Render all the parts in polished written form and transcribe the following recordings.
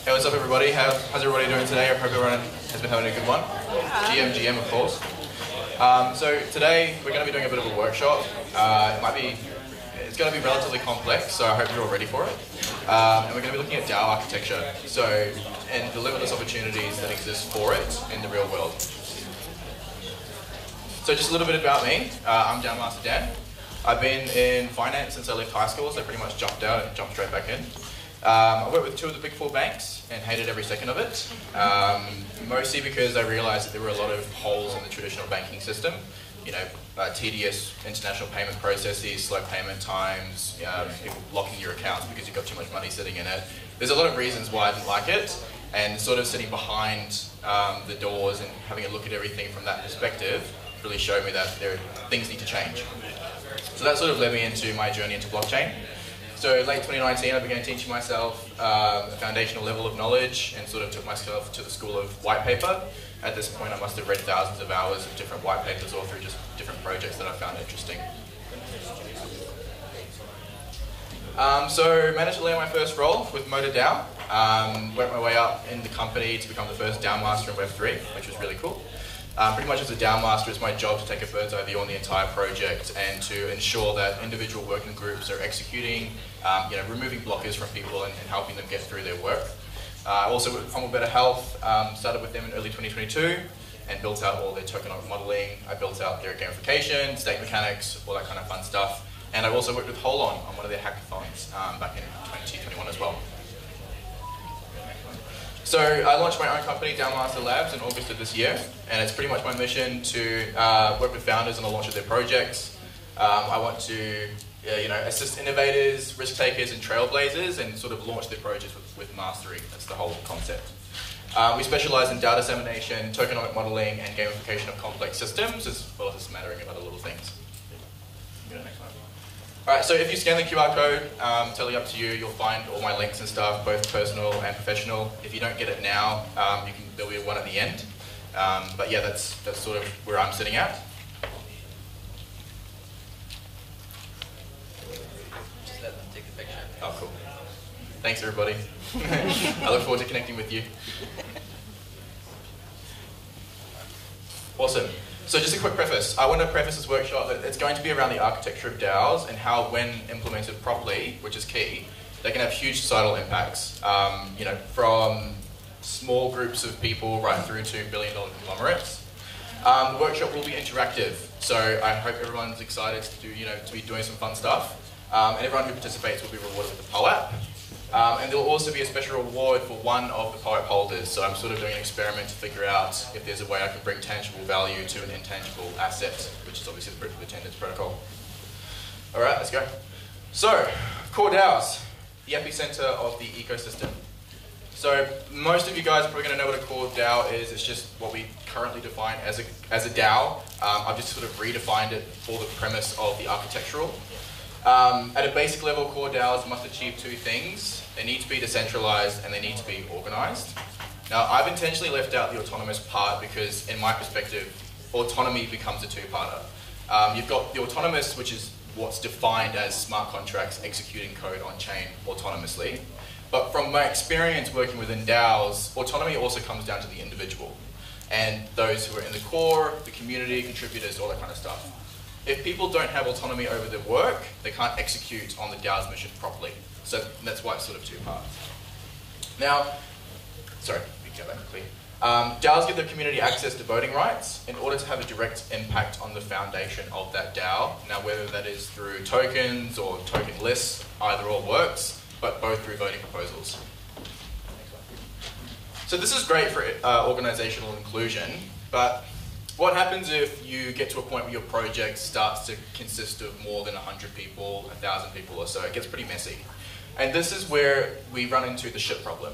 Hey, what's up everybody? How's everybody doing today? I hope everyone has been having a good one. GM, of course. So today we're going to be doing a bit of a workshop. It's going to be relatively complex, so I hope you're all ready for it. And we're going to be looking at DAO architecture, and the limitless opportunities that exist for it in the real world. So just a little bit about me. I'm DAO Master Dan. I've been in finance since I left high school, so I pretty much jumped out and jumped straight back in. I worked with 2 of the big 4 banks and hated every second of it, mostly because I realized that there were a lot of holes in the traditional banking system. You know, tedious international payment processes, slow payment times, people blocking your accounts because you've got too much money sitting in it. There's a lot of reasons why I didn't like it, and sort of sitting behind the doors and having a look at everything from that perspective really showed me that things need to change. So that sort of led me into my journey into blockchain. So late 2019, I began teaching myself a foundational level of knowledge and sort of took myself to the school of white paper. At this point, I must have read thousands of hours of different white papers all through just different projects that I found interesting. So managed to land my first role with Motor DAO. Worked my way up in the company to become the first DAO master in Web3, which was really cool. Pretty much as a DAO master, it's my job to take a bird's eye view on the entire project and to ensure that individual working groups are executing, removing blockers from people and helping them get through their work. I also worked with Humble Better Health, started with them in early 2022 and built out all their tokenomic modeling. I built out their gamification, stake mechanics, all that kind of fun stuff. And I also worked with Holon on one of their hackathons back in 2021 as well. So I launched my own company, DAO Master Labs, in August of this year, and it's pretty much my mission to work with founders on the launch of their projects. I want to assist innovators, risk takers, and trailblazers, and sort of launch their projects with mastery. That's the whole concept. We specialize in DAO dissemination, tokenomic modeling, and gamification of complex systems, as well as a smattering of other little things. Alright, so if you scan the QR code, totally up to you, you'll find all my links and stuff, both personal and professional. If you don't get it now, there'll be one at the end. But yeah, that's sort of where I'm sitting at. Just let them take a picture. Oh, cool. Thanks, everybody. I look forward to connecting with you. Awesome. So just a quick preface. I want to preface this workshop that it's going to be around the architecture of DAOs and how, when implemented properly, which is key, they can have huge societal impacts. From small groups of people right through to billion-dollar conglomerates. The workshop will be interactive, so I hope everyone's excited to be doing some fun stuff. And everyone who participates will be rewarded with a POAP. And there will also be a special reward for one of the POAP holders. So I'm sort of doing an experiment to figure out if there's a way I can bring tangible value to an intangible asset, which is obviously the proof of attendance protocol. All right, let's go. So, core DAOs, the epicenter of the ecosystem. So most of you guys are probably going to know what a core DAO is. It's just what we currently define as a DAO. I've just sort of redefined it for the premise of the architectural. At a basic level, core DAOs must achieve 2 things. They need to be decentralized and they need to be organized. Now, I've intentionally left out the autonomous part because, in my perspective, autonomy becomes a 2-parter. You've got the autonomous, which is what's defined as smart contracts executing code on-chain autonomously. But from my experience working within DAOs, autonomy also comes down to the individual and those who are in the core, the community, contributors, all that kind of stuff. If people don't have autonomy over their work, they can't execute on the DAO's mission properly. So that's why it's sort of 2 parts. Now, sorry, we can go back quickly. DAOs give the community access to voting rights in order to have a direct impact on the foundation of that DAO. Now, whether that is through tokens or token lists, either or works, but both through voting proposals. So this is great for organizational inclusion, but what happens if you get to a point where your project starts to consist of more than 100 people, 1,000 people or so? It gets pretty messy. And this is where we run into the ship problem.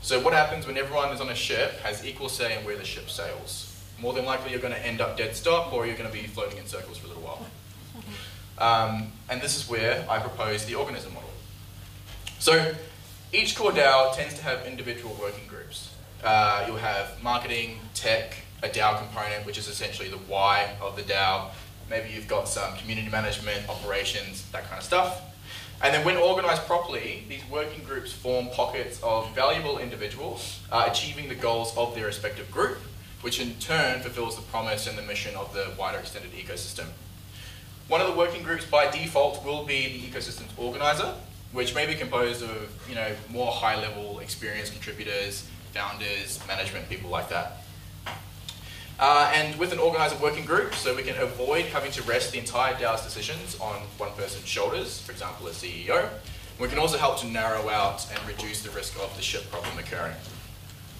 So what happens when everyone is on a ship, has equal say in where the ship sails? More than likely you're going to end up dead stop, or you're going to be floating in circles for a little while. And this is where I propose the organism model. So each core DAO tends to have individual working groups. You'll have marketing, tech, a DAO component, which is essentially the why of the DAO. Maybe you've got some community management, operations, that kind of stuff. And then when organised properly, these working groups form pockets of valuable individuals achieving the goals of their respective group, which in turn fulfills the promise and the mission of the wider extended ecosystem. One of the working groups by default will be the ecosystem's organiser, which may be composed of more high-level experienced contributors, founders, management, people like that. And with an organiser working group, so we can avoid having to rest the entire DAO's decisions on one person's shoulders, for example, a CEO. We can also help to narrow out and reduce the risk of the ship problem occurring.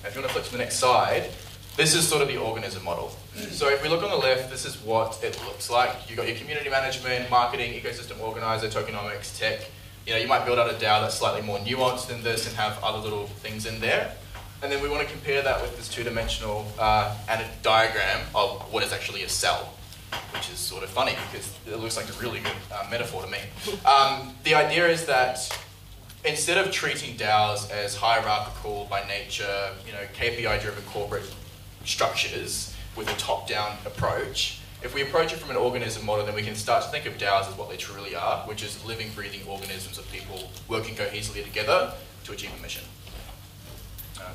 Now, if you want to flip to the next slide, this is sort of the organism model. So if we look on the left, this is what it looks like. You've got your community management, marketing, ecosystem organiser, tokenomics, tech. You might build out a DAO that's slightly more nuanced than this and have other little things in there. And then we want to compare that with this two-dimensional added diagram of what is actually a cell, which is sort of funny because it looks like a really good metaphor to me. The idea is that instead of treating DAOs as hierarchical by nature, KPI-driven corporate structures with a top-down approach, if we approach it from an organism model, then we can start to think of DAOs as what they truly are, which is living, breathing organisms of people working cohesively together to achieve a mission.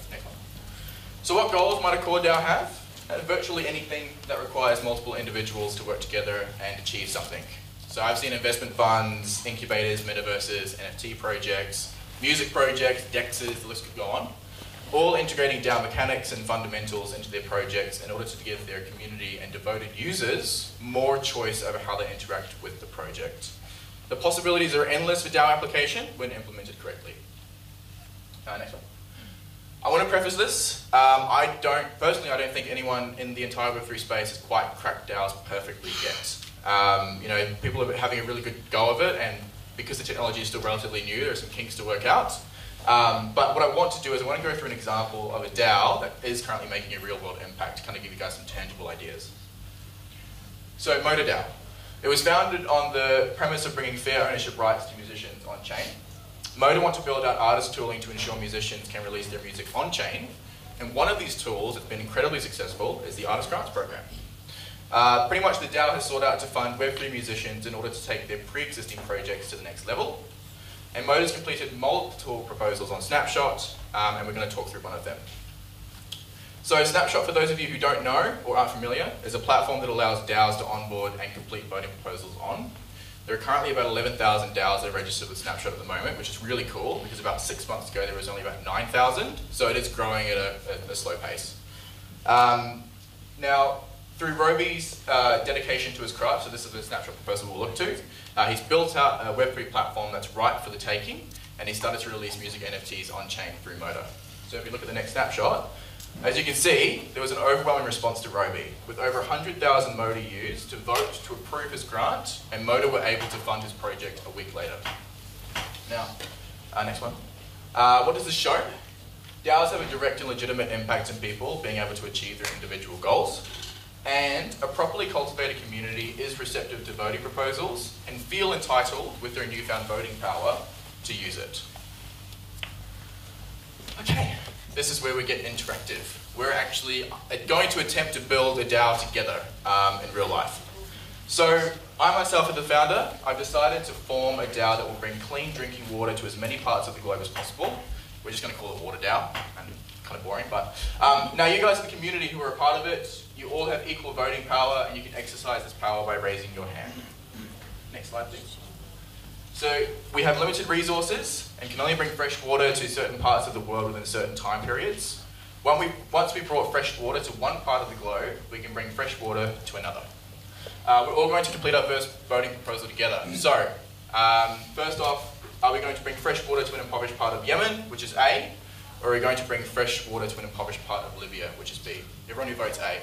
Next one. So what goals might a core DAO have? Virtually anything that requires multiple individuals to work together and achieve something. So I've seen investment funds, incubators, metaverses, NFT projects, music projects, DEXs, the list could go on, all integrating DAO mechanics and fundamentals into their projects in order to give their community and devoted users more choice over how they interact with the project. The possibilities are endless for DAO application when implemented correctly. Next one. I want to preface this. Personally, I don't think anyone in the entire Web3 space has quite cracked DAOs perfectly yet. People are having a really good go of it, and because the technology is still relatively new, there are some kinks to work out. But what I want to do is I want to go through an example of a DAO that is currently making a real-world impact to kind of give you guys some tangible ideas. So, Motor DAO. It was founded on the premise of bringing fair ownership rights to musicians on-chain. Motor want to build out artist tooling to ensure musicians can release their music on-chain, and one of these tools that's been incredibly successful is the Artist Grants Program. Pretty much the DAO has sought out to fund Web3 musicians in order to take their pre-existing projects to the next level, and Motor's completed multiple proposals on Snapshot, and we're going to talk through one of them. So Snapshot, for those of you who don't know or aren't familiar, is a platform that allows DAOs to onboard and complete voting proposals on. There are currently about 11,000 DAOs that are registered with Snapshot at the moment, which is really cool because about 6 months ago there was only about 9,000, so it is growing at a slow pace. Now, through Roby's dedication to his craft, so this is the Snapshot proposal we'll look to, he's built out a Web3 platform that's ripe for the taking, and he started to release music NFTs on-chain through Motor. So if you look at the next snapshot, as you can see, there was an overwhelming response to Roby, with over 100,000 Motor used to vote to approve his grant, and Motor were able to fund his project a week later. Now, next one. What does this show? DAOs have a direct and legitimate impact on people being able to achieve their individual goals, and a properly cultivated community is receptive to voting proposals and feel entitled, with their newfound voting power, to use it. Okay. This is where we get interactive. We're actually going to attempt to build a DAO together in real life. So I myself, as the founder, I've decided to form a DAO that will bring clean drinking water to as many parts of the globe as possible. We're just going to call it Water DAO. Kind of boring, but now you guys in the community who are a part of it, you all have equal voting power, and you can exercise this power by raising your hand. Next slide, please. So we have limited resources and can only bring fresh water to certain parts of the world within certain time periods. Once we brought fresh water to one part of the globe, we can bring fresh water to another. We're all going to complete our first voting proposal together. So, first off, are we going to bring fresh water to an impoverished part of Yemen, which is A, or are we going to bring fresh water to an impoverished part of Libya, which is B? Everyone who votes A.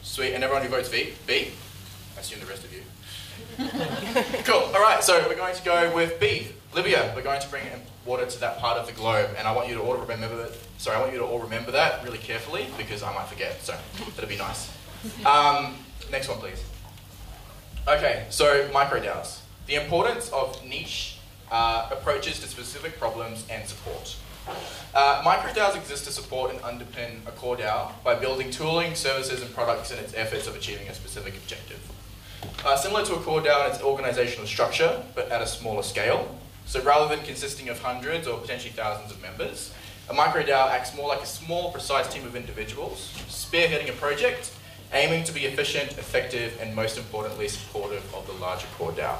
Sweet, and everyone who votes B? I assume the rest of you. Cool, alright, so we're going to go with B, Libya. We're going to bring water to that part of the globe, and I want you to all remember that really carefully because I might forget, so that'll be nice. Next one, please. Okay, so micro DAOs. The importance of niche approaches to specific problems and support. Micro DAOs exist to support and underpin a core DAO by building tooling, services, and products in its efforts of achieving a specific objective. Similar to a core DAO, it's organizational structure, but at a smaller scale. So rather than consisting of hundreds or potentially thousands of members, a micro DAO acts more like a small, precise team of individuals, spearheading a project, aiming to be efficient, effective, and most importantly, supportive of the larger core DAO.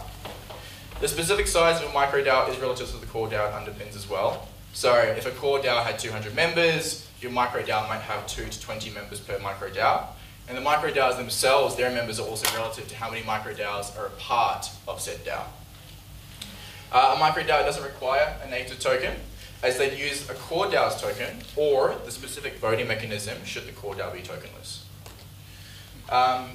The specific size of a micro DAO is relative to the core DAO it underpins as well. So if a core DAO had 200 members, your micro DAO might have 2 to 20 members per micro DAO. And the micro DAOs themselves, their members are also relative to how many micro DAOs are a part of said DAO. A micro DAO doesn't require a native token, as they'd use a core DAO's token or the specific voting mechanism should the core DAO be tokenless.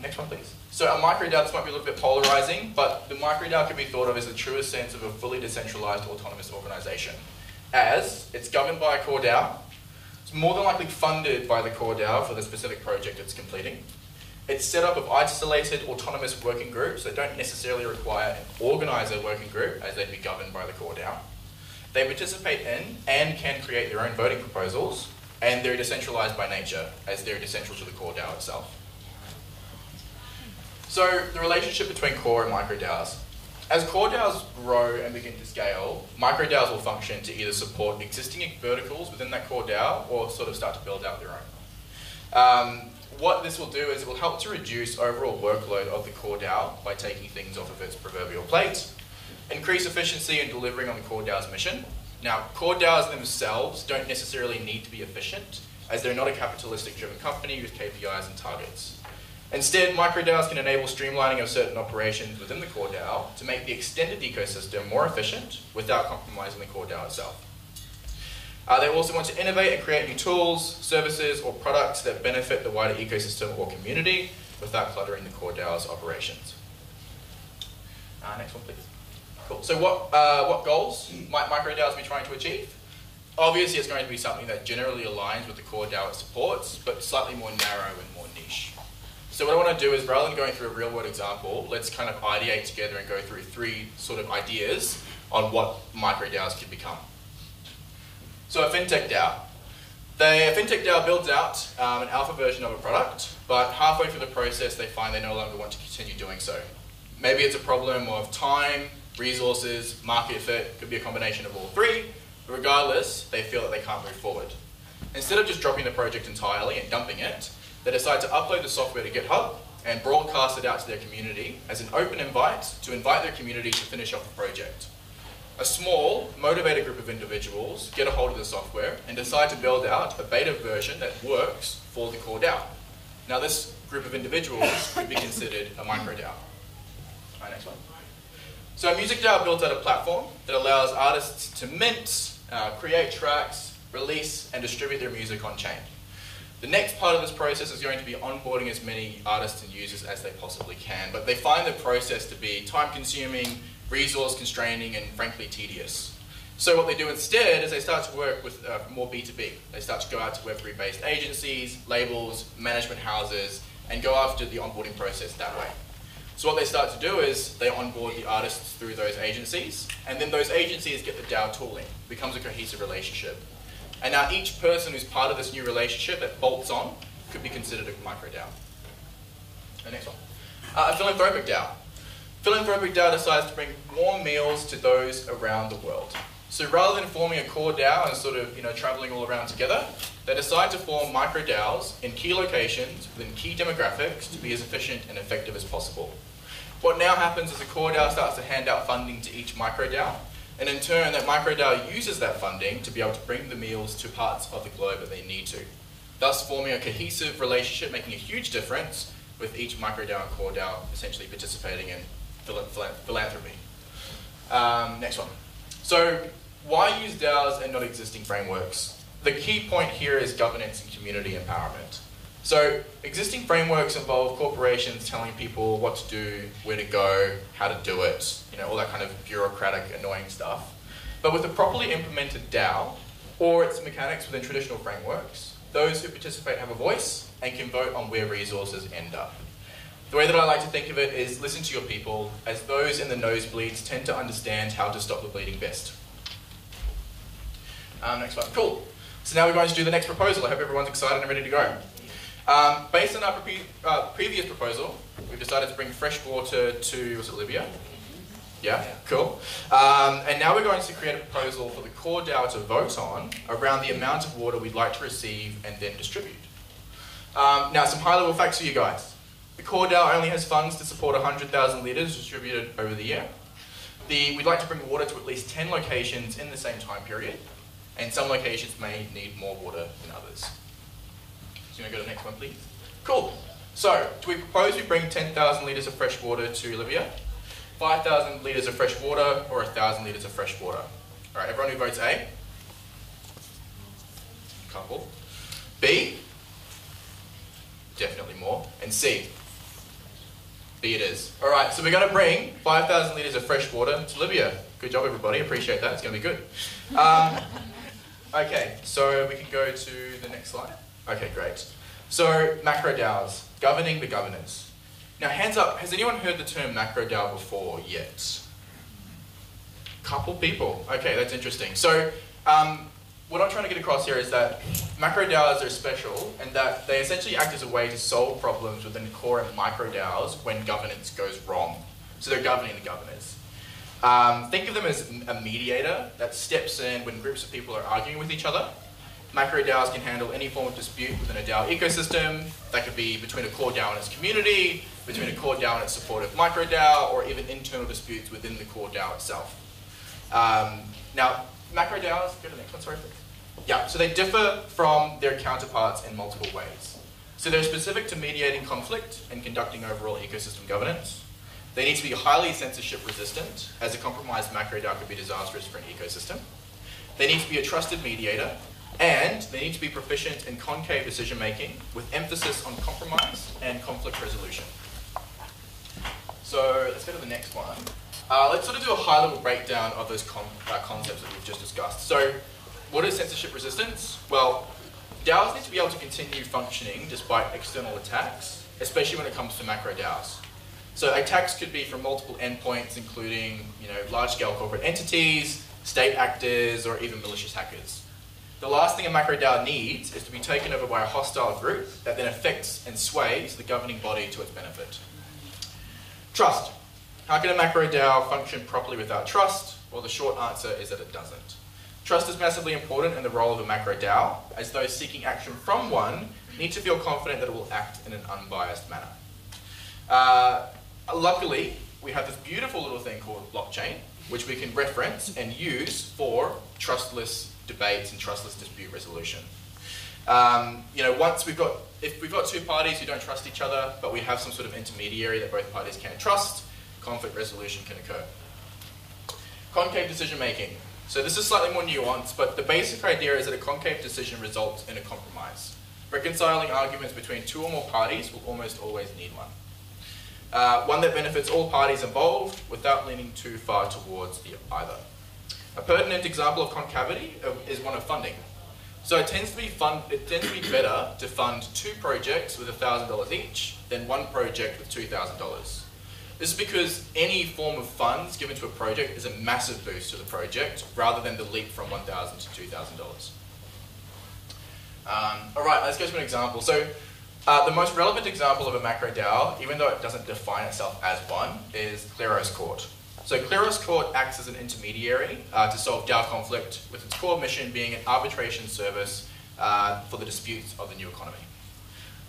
Next one, please. So a micro DAO, this might be a little bit polarizing, but the micro DAO can be thought of as the truest sense of a fully decentralized autonomous organization, as it's governed by a core DAO, it's more than likely funded by the core DAO for the specific project it's completing. It's set up of isolated autonomous working groups that don't necessarily require an organizer working group, as they'd be governed by the core DAO. They participate in and can create their own voting proposals, and they're decentralized by nature, as they're decentral to the core DAO itself. So the relationship between core and micro DAOs. As core DAOs grow and begin to scale, micro DAOs will function to either support existing verticals within that core DAO or sort of start to build out their own. What this will do is it will help to reduce overall workload of the core DAO by taking things off of its proverbial plate, increase efficiency in delivering on the core DAO's mission. Now, core DAOs themselves don't necessarily need to be efficient, as they're not a capitalistic driven company with KPIs and targets. Instead, micro DAOs can enable streamlining of certain operations within the core DAO to make the extended ecosystem more efficient without compromising the core DAO itself. They also want to innovate and create new tools, services, or products that benefit the wider ecosystem or community without cluttering the core DAO's operations. Next one, please. Cool. So what goals might micro DAOs be trying to achieve? Obviously, it's going to be something that generally aligns with the core DAO it supports, but slightly more narrow and more niche. So what I want to do is, rather than going through a real-world example, let's kind of ideate together and go through 3 sort of ideas on what micro DAOs could become. So a fintech DAO. A fintech DAO builds out an alpha version of a product, but halfway through the process they find they no longer want to continue doing so. Maybe it's a problem of time, resources, market fit, could be a combination of all 3, but regardless, they feel that they can't move forward. Instead of just dropping the project entirely and dumping it, they decide to upload the software to GitHub and broadcast it out to their community as an open invite to invite their community to finish off the project. A small, motivated group of individuals get a hold of the software and decide to build out a beta version that works for the core DAO. Now this group of individuals could be considered a micro DAO. Alright, next one. So a music DAO builds out a platform that allows artists to mint, create tracks, release, and distribute their music on chain. The next part of this process is going to be onboarding as many artists and users as they possibly can, but they find the process to be time-consuming, resource-constraining, and frankly tedious. So what they do instead is they start to work with more B2B. They start to go out to Web3-based agencies, labels, management houses, and go after the onboarding process that way. So what they start to do is they onboard the artists through those agencies, and then those agencies get the DAO tooling. It becomes a cohesive relationship. And now each person who's part of this new relationship that bolts on could be considered a micro DAO. The next one. A philanthropic DAO. Philanthropic DAO decides to bring warm meals to those around the world. So rather than forming a core DAO and sort of traveling all around together, they decide to form micro DAOs in key locations within key demographics to be as efficient and effective as possible. What now happens is the core DAO starts to hand out funding to each micro DAO, and in turn that micro DAO uses that funding to be able to bring the meals to parts of the globe that they need to, thus forming a cohesive relationship, making a huge difference with each micro DAO and core DAO essentially participating in philanthropy. Next one. So why use DAOs and not existing frameworks? The key point here is governance and community empowerment. So existing frameworks involve corporations telling people what to do, where to go, how to do it, all that kind of bureaucratic, annoying stuff. But with a properly implemented DAO, or its mechanics within traditional frameworks, those who participate have a voice and can vote on where resources end up. The way that I like to think of it is listen to your people, as those in the nosebleeds tend to understand how to stop the bleeding best. Next one. Cool. So now we're going to do the next proposal. I hope everyone's excited and ready to go. Based on our previous proposal, we've decided to bring fresh water to, was it Libya? Yeah, cool. And now we're going to create a proposal for the core DAO to vote on around the amount of water we'd like to receive and then distribute. Now, some high-level facts for you guys. The core DAO only has funds to support 100,000 litres distributed over the year. We'd like to bring water to at least 10 locations in the same time period, and some locations may need more water than others. So you want to go to the next one, please? Cool. So, do we propose we bring 10,000 litres of fresh water to Libya, 5,000 litres of fresh water, or 1,000 litres of fresh water? All right, everyone who votes A? Couple. B? Definitely more. And C? B it is. All right, so we're going to bring 5,000 litres of fresh water to Libya. Good job, everybody. Appreciate that. It's going to be good. Okay, so we can go to the next slide. Okay, great. So, macro DAOs, governing the governance. Now, hands up, has anyone heard the term macro DAO before yet? Couple people. Okay, that's interesting. So, what I'm trying to get across here is that macro DAOs are special and that they essentially act as a way to solve problems within core and micro DAOs when governance goes wrong. So they're governing the governors. Think of them as a mediator that steps in when groups of people are arguing with each other. Macro DAOs can handle any form of dispute within a DAO ecosystem. That could be between a core DAO and its community, between a core DAO and its supportive micro DAO, or even internal disputes within the core DAO itself. Now, macro DAOs, go to the next one, sorry please. Yeah, so they differ from their counterparts in multiple ways. So they're specific to mediating conflict and conducting overall ecosystem governance. They need to be highly censorship resistant, as a compromised macro DAO could be disastrous for an ecosystem. They need to be a trusted mediator, and they need to be proficient in concave decision making with emphasis on compromise and conflict resolution. So let's go to the next one. Let's sort of do a high-level breakdown of those concepts that we've just discussed. So, what is censorship resistance? Well, DAOs need to be able to continue functioning despite external attacks, especially when it comes to macro DAOs. So attacks could be from multiple endpoints, including large-scale corporate entities, state actors, or even malicious hackers. The last thing a macro DAO needs is to be taken over by a hostile group that then affects and sways the governing body to its benefit. Trust. How can a macro DAO function properly without trust? Well, the short answer is that it doesn't. Trust is massively important in the role of a macro DAO, as those seeking action from one need to feel confident that it will act in an unbiased manner. Luckily, we have this beautiful little thing called blockchain, which we can reference and use for trustless debates and trustless dispute resolution. If we've got two parties who don't trust each other, but we have some sort of intermediary that both parties can trust, conflict resolution can occur. Concave decision making. So this is slightly more nuanced, but the basic idea is that a concave decision results in a compromise. Reconciling arguments between two or more parties will almost always need one. One that benefits all parties involved without leaning too far towards either. A pertinent example of concavity is one of funding. So it tends to be better to fund two projects with $1,000 each than one project with $2,000. This is because any form of funds given to a project is a massive boost to the project rather than the leap from $1,000 to $2,000. All right, let's go to an example. So the most relevant example of a macro DAO, even though it doesn't define itself as one, is Kleros Court. So Kleros Court acts as an intermediary to solve DAO conflict, with its core mission being an arbitration service for the disputes of the new economy.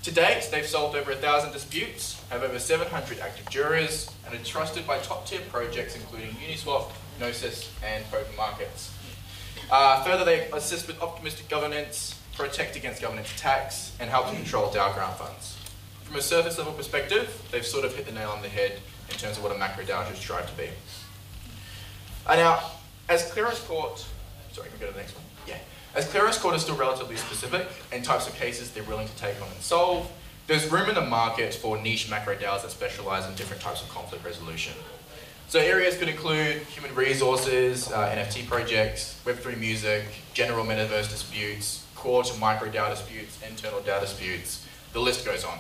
To date, they've solved over 1,000 disputes, have over 700 active jurors, and are trusted by top-tier projects including Uniswap, Gnosis, and Poker Markets. Further, they assist with optimistic governance, protect against governance attacks, and help to control DAO grant funds. From a surface level perspective, they've sort of hit the nail on the head in terms of what a macro DAO should strive to be. Now, as Kleros Court, sorry, can we go to the next one? Yeah. As Kleros Court is still relatively specific in types of cases they're willing to take on and solve, there's room in the market for niche macro DAOs that specialize in different types of conflict resolution. So areas could include human resources, NFT projects, Web3 music, general metaverse disputes, core to micro DAO disputes, internal DAO disputes, the list goes on.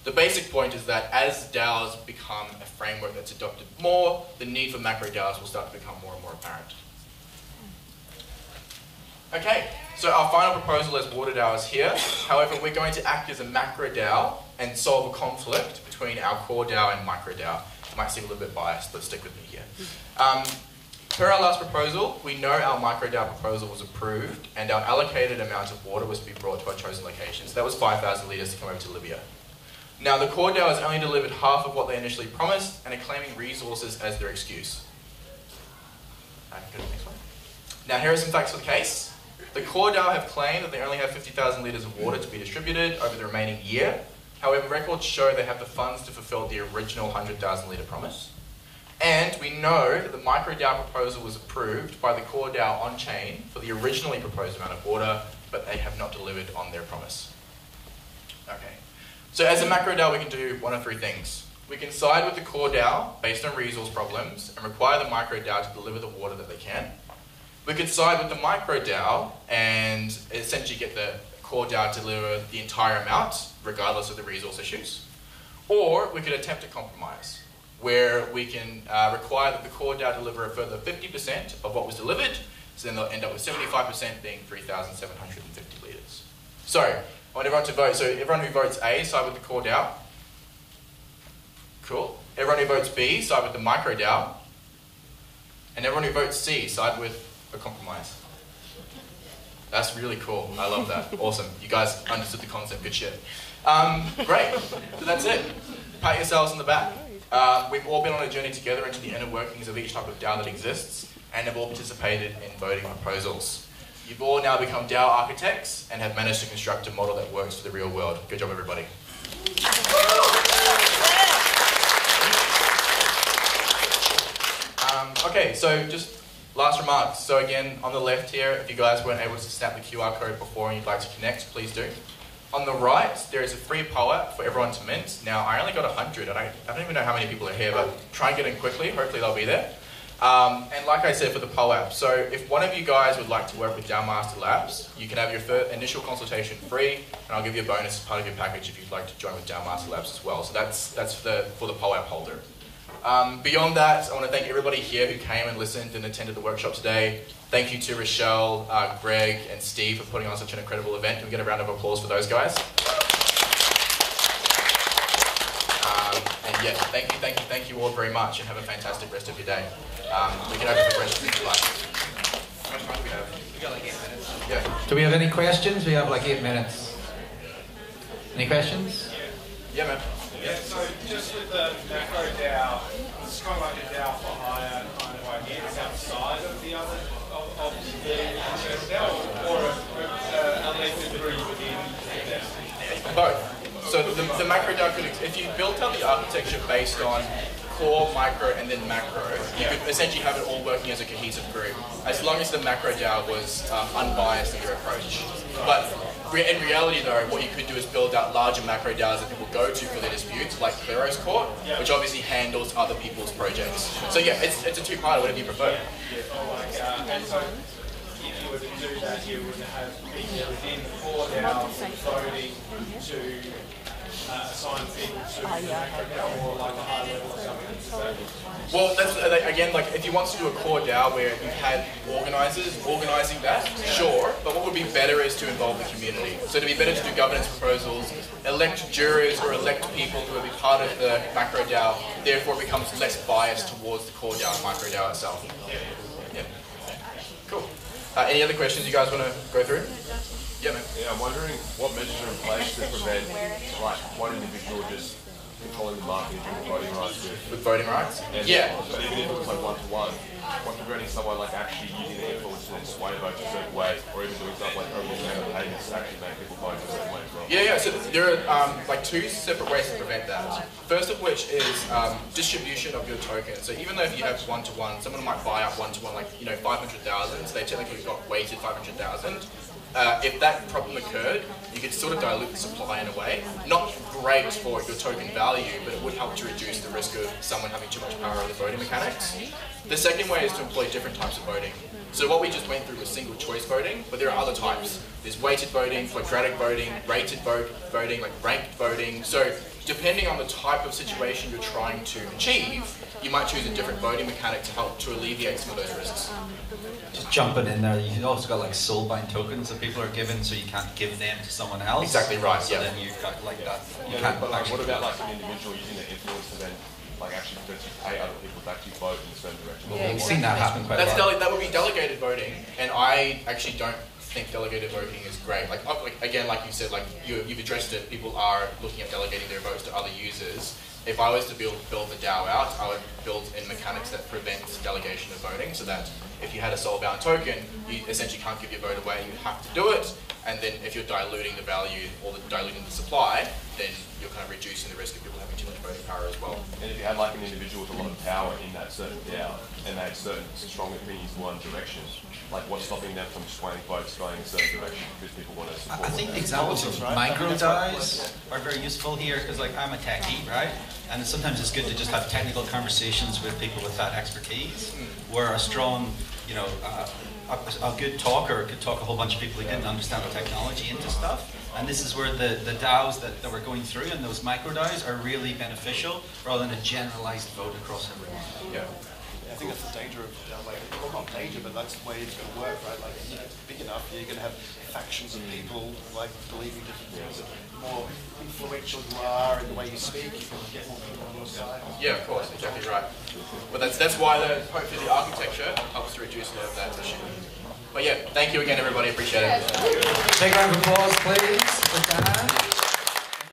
The basic point is that as DAOs become a framework that's adopted more, the need for macro DAOs will start to become more and more apparent. Okay, so our final proposal as water DAO is here. However, we're going to act as a macro DAO and solve a conflict between our core DAO and micro DAO. It might seem a little bit biased, but stick with me here. Per our last proposal, we know our micro DAO proposal was approved and our allocated amount of water was to be brought to our chosen location. So that was 5,000 litres to come over to Libya. Now the core DAO has only delivered half of what they initially promised and are claiming resources as their excuse. Go to the next one. Now here are some facts for the case. The core DAO have claimed that they only have 50,000 litres of water to be distributed over the remaining year. However, records show they have the funds to fulfil the original 100,000 litre promise. And we know that the micro DAO proposal was approved by the core DAO on-chain for the originally proposed amount of water, but they have not delivered on their promise. Okay. So as a macro DAO, we can do one of three things. We can side with the core DAO based on resource problems and require the micro DAO to deliver the water that they can. We could side with the micro DAO and essentially get the core DAO to deliver the entire amount, regardless of the resource issues. Or we could attempt a compromise, where we can require that the core DAO deliver a further 50% of what was delivered, so then they'll end up with 75% being 3,750 litres. So, I want everyone to vote. So everyone who votes A, side with the core DAO. Cool. Everyone who votes B, side with the micro DAO. And everyone who votes C, side with a compromise. That's really cool. I love that. Awesome. You guys understood the concept. Good shit. Great. So that's it. Pat yourselves on the back. We've all been on a journey together into the inner workings of each type of DAO that exists and have all participated in voting proposals. You've all now become DAO architects and have managed to construct a model that works for the real world. Good job, everybody. Okay, so just last remarks. So again, on the left here, if you guys weren't able to snap the QR code before and you'd like to connect, please do. On the right, there is a free poll for everyone to mint. Now, I only got 100. I don't even know how many people are here, but try and get in quickly. Hopefully they'll be there. And like I said, for the poll app, so if one of you guys would like to work with DAO Master Labs, you can have your initial consultation free, and I'll give you a bonus as part of your package if you'd like to join with DAO Master Labs as well. So that's for the poll app holder. Beyond that, I want to thank everybody here who came and listened and attended the workshop today. Thank you to Rochelle, Greg, and Steve for putting on such an incredible event. Can we get a round of applause for those guys? And yeah, thank you all very much, and have a fantastic rest of your day. We can open for questions if you like. How much time do we have? We got like 8 minutes. Yeah. Do we have any questions? We have like 8 minutes. Any questions? Yeah, man. Yeah, so just with the macro DAO, it's kind of like a DAO for hire kind of idea. It's outside of the other of the DAO, or are they delivery within the DAO? Both. So the macro DAO could, if you built up the architecture based on core, micro, and then macro, you could essentially have it all working as a cohesive group, as long as the macro DAO was unbiased in your approach. But in reality though, what you could do is build out larger macro DAOs that people go to for their disputes, like Clero's Court, which obviously handles other people's projects. So yeah, it's a two-parter, whatever you prefer. And so if you were to do that, you would have people within the core DAO voting to assign people to the macro DAO, or like a high level or something. Well, that's, again, like if you want to do a core DAO where you had organisers organising that, sure, but what would be better is to involve the community. So it'd be better to do governance proposals, elect jurors or elect people who will be part of the macro DAO, therefore it becomes less biased towards the core DAO and micro DAO itself. Yeah. Cool. Any other questions you guys want to go through? Yeah, man. Yeah, I'm wondering what measures are in place to prevent like one individual just controlling the market and voting rights with voting rights? And yeah. So even if it's like one-to-one, what's preventing someone like actually using the influence to then sway votes a certain way, or even doing stuff like over-the-counter payments to actually make people vote a certain way as well? Yeah, so there are like two separate ways to prevent that. First of which is distribution of your token. So even though if you have one-to-one, someone might buy up one-to-one like 500,000, so they technically got weighted 500,000. If that problem occurred, you could sort of dilute the supply in a way. Not great for your token value, but it would help to reduce the risk of someone having too much power over the voting mechanics. The second way is to employ different types of voting. So what we just went through was single choice voting, but there are other types. There's weighted voting, quadratic voting, rated voting, like ranked voting. So depending on the type of situation you're trying to achieve, you might choose a different voting mechanic to help to alleviate some of those risks. Just jumping in there, you've also got like soulbind tokens that people are given, so you can't give them to someone else. Exactly right. So yeah. then you've got like that. You Yeah, can't but like, actually what about like an individual using their influence to then like actually potentially pay other people to actually vote in a certain direction? Yeah, we've seen that happen quite a lot. That would be delegated voting, and I actually don't think delegated voting is great. Like again, like you said, like you've addressed it. People are looking at delegating their votes to other users. If I was to build the DAO out, I would build in mechanics that prevent delegation of voting, so that if you had a soul-bound token, you essentially can't give your vote away. You have to do it, and then if you're diluting the value or diluting the supply, then you're kind of reducing the risk of people having too much voting power as well. And if you had like an individual with a lot of power in that certain DAO, and they had certain strong opinions in one direction, like what's stopping them from swaying votes going in a certain direction because people want to support I think them? the examples of micro DAOs are very useful here, because like I'm a techie, right? And sometimes it's good to just have technical conversations with people with that expertise, where a strong, you know, a good talker could talk a whole bunch of people who didn't understand the technology into stuff. And this is where the DAOs that we're going through and those micro DAOs are really beneficial, rather than a generalized vote across everyone. Yeah. I think that's the danger of, like, well, not danger, but that's the way it's going to work, right? Like, you know, it's big enough, you're going to have factions of people, like, believing different things. The more influential you are in the way you speak, you can get more people on your side. Yeah, of course, exactly right. But that's why hopefully the architecture helps to reduce a lot of that issue. But yeah, thank you again, everybody. Appreciate it. Big round of applause, please, for Dan.